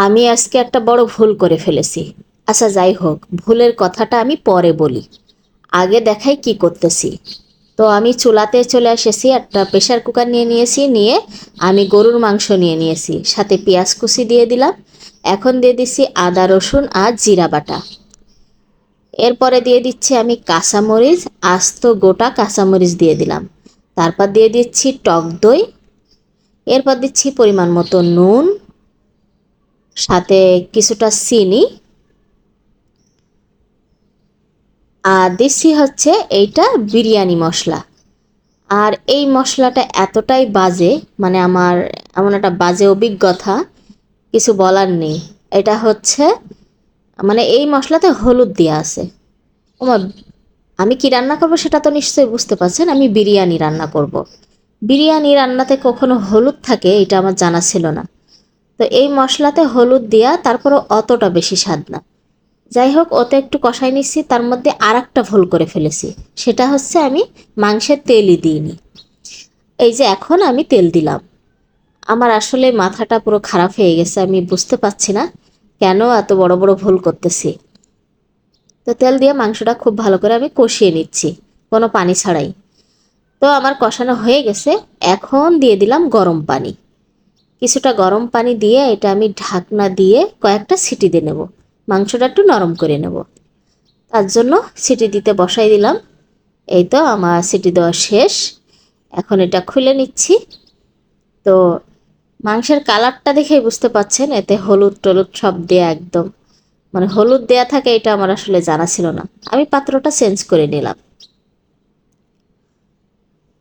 আমি আজকে একটা বড় ভুল করে ফেলেছি। আচ্ছা যাই হোক, ভুলের কথাটা আমি পরে বলি। আগে দেখাই কি করতেছি। তো আমি চুলাতে চলে এসেছি, একটা প্রেশার কুকার নিয়ে নিয়েছি, নিয়ে আমি গরুর মাংস নিয়ে নিয়েছি, সাথে পেঁয়াজ কুচি দিয়ে দিলাম। এখন দিয়ে দিচ্ছি আদা রসুন আর জিরা বাটা। এরপরে দিয়ে দিচ্ছি আমি কাঁচামরিচ, আস্ত গোটা কাঁচামরিচ দিয়ে দিলাম। তারপর দিয়ে দিচ্ছি টক দই। এরপর দিচ্ছি পরিমাণ মতো নুন, সাথে কিছুটা চিনি, আর দিচ্ছি হচ্ছে এইটা বিরিয়ানি মশলা। আর এই মশলাটা এতটাই বাজে, মানে আমার এমন একটা বাজে অভিজ্ঞতা, কিছু বলার নেই। এটা হচ্ছে, মানে এই মশলাতে হলুদ দেওয়া আছে। ওমা, আমি কি রান্না করব সেটা তো নিশ্চয়ই বুঝতে পারছেন, আমি বিরিয়ানি রান্না করব। বিরিয়ানি রান্নাতে কখনো হলুদ থাকে এটা আমার জানা ছিল না। তো এই মশলাতে হলুদ দেওয়া, তারপরও অতটা বেশি স্বাদ না। যাই হোক, ওতে একটু কষাই নিচ্ছি, তার মধ্যে আর একটা ভুল করে ফেলেছি। সেটা হচ্ছে আমি মাংসের তেলই দিইনি। এই যে এখন আমি তেল দিলাম, আমার আসলে মাথাটা পুরো খারাপ হয়ে গেছে, আমি বুঝতে পারছি না কেন এত বড় বড় ভুল করতেছি। তো তেল দিয়ে মাংসটা খুব ভালো করে আমি কষিয়ে নিচ্ছি, কোনো পানি ছাড়াই। তো আমার কষানো হয়ে গেছে। এখন দিয়ে দিলাম গরম পানি। কিছুটা গরম পানি দিয়ে এটা আমি ঢাকনা দিয়ে কয়েকটা সিটি দিয়ে নেব, মাংসটা একটু নরম করে নেব। তার জন্য সিটি দিতে বসাই দিলাম। এই তো আমার সিটি দেওয়া শেষ। এখন এটা খুলে নিচ্ছি। তো মাংসের কালারটা দেখেই বুঝতে পাচ্ছেন, এতে হলুদ টলুদ সব দেয়া একদম, মানে হলুদ দেয়া থাকে এটা আমার আসলে জানা ছিল না। আমি পাত্রটা চেঞ্জ করে নিলাম,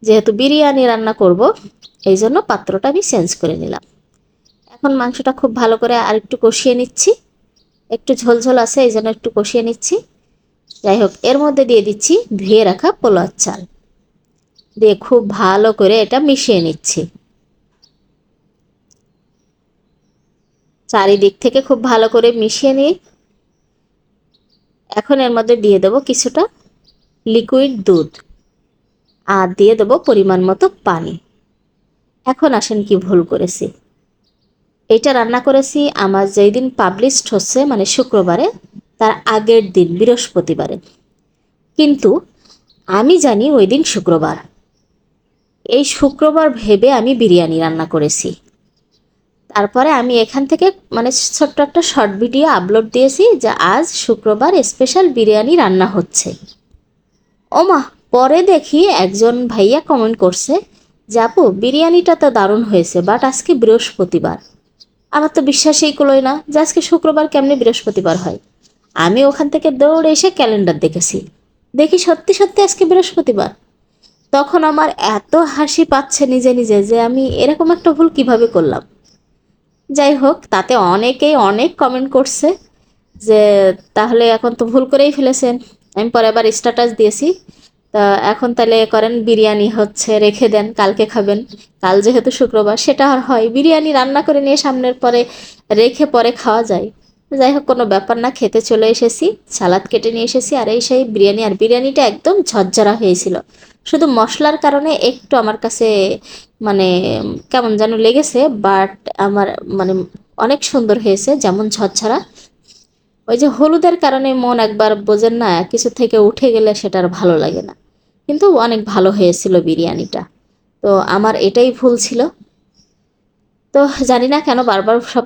যেহেতু বিরিয়ানি রান্না করব এই জন্য পাত্রটা আমি চেঞ্জ করে নিলাম। এখন মাংসটা খুব ভালো করে আর একটু কষিয়ে নিচ্ছি। একটু ঝোলঝোল আছে এই জন্য একটু কষিয়ে নিচ্ছি। যাই হোক, এর মধ্যে দিয়ে দিচ্ছি ধুয়ে রাখা পোলাওর চাল, দিয়ে খুব ভালো করে এটা মিশিয়ে নিচ্ছি। চারিদিক থেকে খুব ভালো করে মিশিয়ে নিয়ে এখন এর মধ্যে দিয়ে দেবো কিছুটা লিকুইড দুধ, আর দিয়ে দেবো পরিমাণ মতো পানি। এখন আসেন কি ভুল করেছি। এটা রান্না করেছি আমার যেই দিন পাবলিশড হচ্ছে, মানে শুক্রবারে, তার আগের দিন বৃহস্পতিবারে। কিন্তু আমি জানি ওই দিন শুক্রবার। এই শুক্রবার ভেবে আমি বিরিয়ানি রান্না করেছি। তারপরে আমি এখান থেকে মানে ছোট্ট একটা শর্ট ভিডিও আপলোড দিয়েছি যে আজ শুক্রবার স্পেশাল বিরিয়ানি রান্না হচ্ছে। ওমা, পরে দেখি একজন ভাইয়া কমেন্ট করছে যে আপু বিরিয়ানিটা তো দারুণ হয়েছে, বাট আজকে বৃহস্পতিবার। আমার তো বিশ্বাসই কুলোয় না যে আজকে শুক্রবার কেমনে বৃহস্পতিবার হয়। আমি ওখান থেকে দৌড়ে এসে ক্যালেন্ডার দেখেছি, দেখি সত্যি সত্যি আজকে বৃহস্পতিবার। তখন আমার এত হাসি পাচ্ছে নিজে নিজে যে আমি এরকম একটা ভুল কিভাবে করলাম। যাই হোক, তাতে অনেকেই অনেক কমেন্ট করছে যে তাহলে এখন তো ভুল করেই ফেলেছেন। আমি পরে আবার স্ট্যাটাস দিয়েছি, তা এখন তাহলে করেন বিরিয়ানি হচ্ছে রেখে দেন, কালকে খাবেন। কাল যেহেতু শুক্রবার, সেটা আর হয়, বিরিয়ানি রান্না করে নিয়ে সামনের পরে রেখে পরে খাওয়া যায়। যাই হোক, কোনো ব্যাপার না, খেতে চলে এসেছি। সালাদ কেটে নিয়ে এসেছি, আর এই সেই বিরিয়ানি। আর বিরিয়ানিটা একদম ঝরঝরা হয়েছিল, শুধু মশলার কারণে একটু আমার কাছে মানে কেমন যেন লেগেছে। বাট আমার মানে অনেক সুন্দর হয়েছে, যেমন ঝরঝরা। ওই যে হলুদের কারণে মন একবার বোঝেন না, কিছু থেকে উঠে গেলে সেটা আর ভালো লাগে না। কিন্তু অনেক ভালো হয়েছিল বিরিয়ানিটা। তো আমার এটাই ভুল ছিল। তো জানি না কেন বারবার সব